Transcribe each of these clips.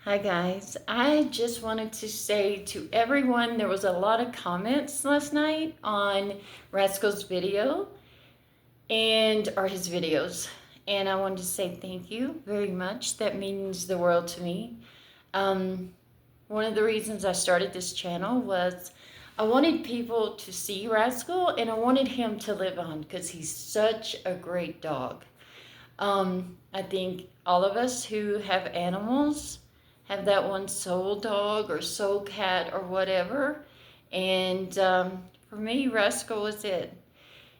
Hi guys. I just wanted to say to everyone, there was a lot of comments last night on Rascal's video or his videos. And I wanted to say thank you very much. That means the world to me. One of the reasons I started this channel was I wanted people to see Rascal and I wanted him to live on because he's such a great dog. I think all of us who have animals have that one soul dog or soul cat or whatever. And for me, Rascal was it.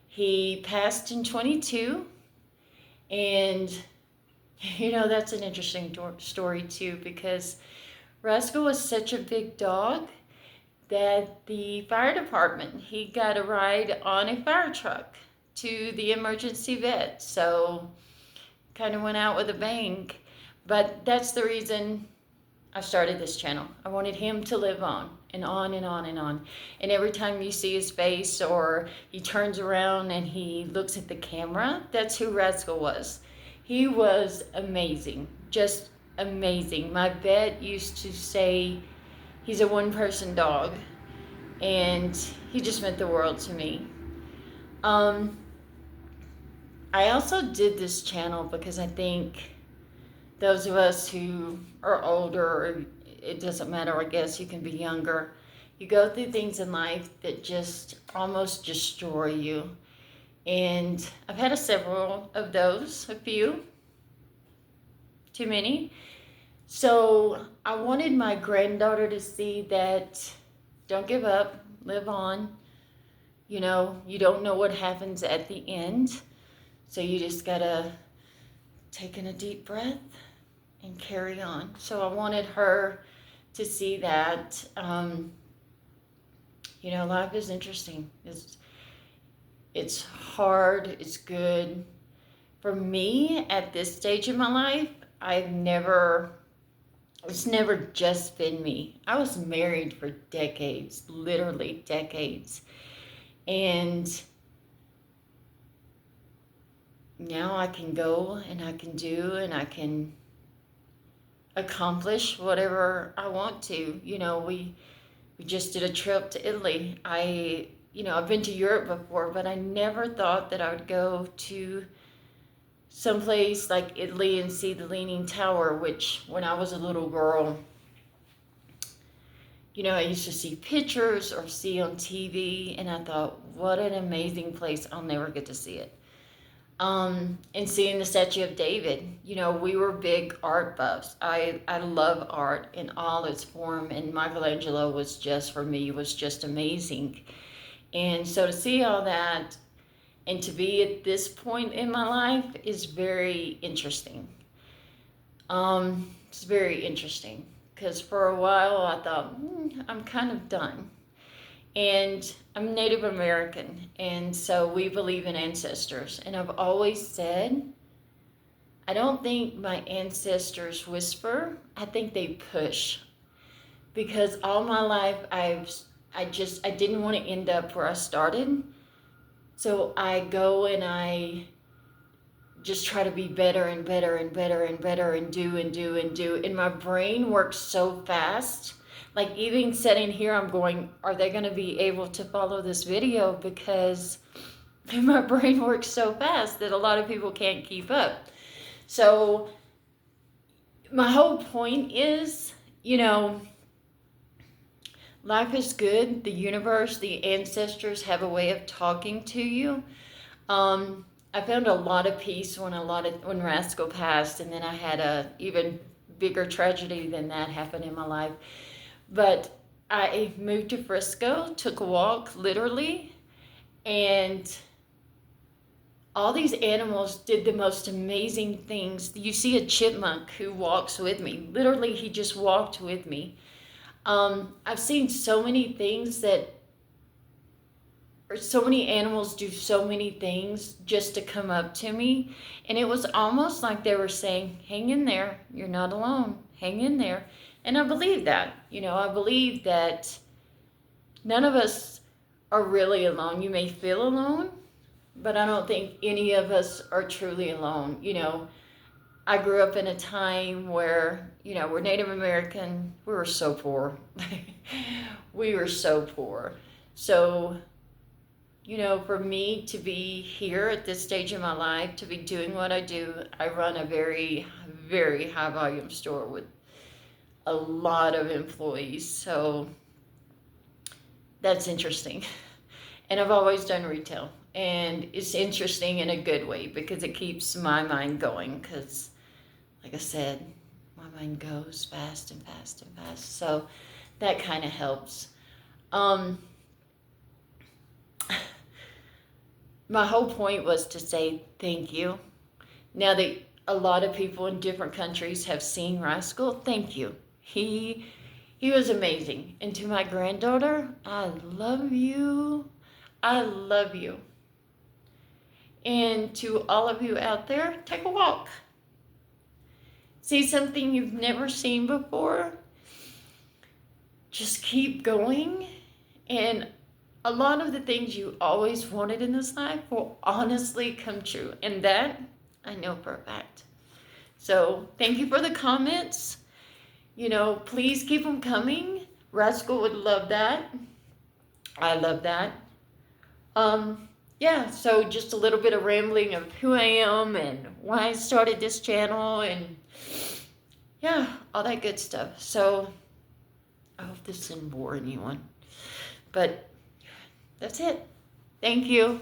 He passed in 22, and that's an interesting story too, because Rascal was such a big dog that the fire department, he got a ride on a fire truck to the emergency vet. So kind of went out with a bang. But that's the reason I started this channel. I wanted him to live on and on and on and on. And every time you see his face or he turns around and he looks at the camera, that's who Rascal was. He was amazing, just amazing. My vet used to say he's a one-person dog, and he just meant the world to me. I also did this channel because I think those of us who are older, or it doesn't matter, I guess you can be younger, you go through things in life that just almost destroy you. And I've had several of those, a few, too many. So I wanted my granddaughter to see that don't give up, live on. You don't know what happens at the end. So you just gotta take in a deep breath and carry on. So I wanted her to see that, life is interesting. It's hard, it's good. For me, at this stage in my life, it's never just been me. I was married for decades, literally decades. And now I can go and I can do and I can accomplish whatever I want to. We just did a trip to Italy. I've been to Europe before, but I never thought that I would go to someplace like Italy and see the Leaning Tower, which when I was a little girl, I used to see pictures or see on TV, and I thought, what an amazing place. I'll never get to see it. And seeing the Statue of David, we were big art buffs. I love art in all its form, and Michelangelo was just amazing. And so to see all that and to be at this point in my life is very interesting. It's very interesting because for a while I thought, I'm kind of done. And I'm Native American, and so we believe in ancestors. And I've always said, I don't think my ancestors whisper, I think they push. Because all my life, I didn't want to end up where I started. So I go and I just try to be better and better and better and better and do and do and do. And my brain works so fast. Like even sitting here, I'm going, are they going to be able to follow this video? Because my brain works so fast that a lot of people can't keep up. So my whole point is, life is good. The universe, the ancestors have a way of talking to you. I found a lot of peace when Rascal passed, and then I had a even bigger tragedy than that happen in my life. But I moved to Frisco, took a walk, literally, and all these animals did the most amazing things. You see a chipmunk who walks with me. Literally, he just walked with me. I've seen so many things so many animals do so many things just to come up to me. And it was almost like they were saying, hang in there, you're not alone, hang in there. And I believe that, I believe that none of us are really alone. You may feel alone, but I don't think any of us are truly alone. I grew up in a time where, we're Native American. We were so poor. We were so poor. So, for me to be here at this stage of my life, to be doing what I do, I run a very, very high volume store with a lot of employees. So that's interesting. And I've always done retail. And it's interesting in a good way because it keeps my mind going. Because, like I said, my mind goes fast and fast and fast. So that kind of helps. My whole point was to say thank you. Now that a lot of people in different countries have seen Rascal, thank you. He was amazing. And to my granddaughter, I love you. I love you. And to all of you out there, take a walk. See something you've never seen before. Just keep going. And a lot of the things you always wanted in this life will honestly come true. And that, I know for a fact. So thank you for the comments. Please keep them coming. Rascal would love that. I love that. Yeah, so just a little bit of rambling of who I am and why I started this channel and yeah, all that good stuff. So I hope this didn't bore anyone. But that's it. Thank you.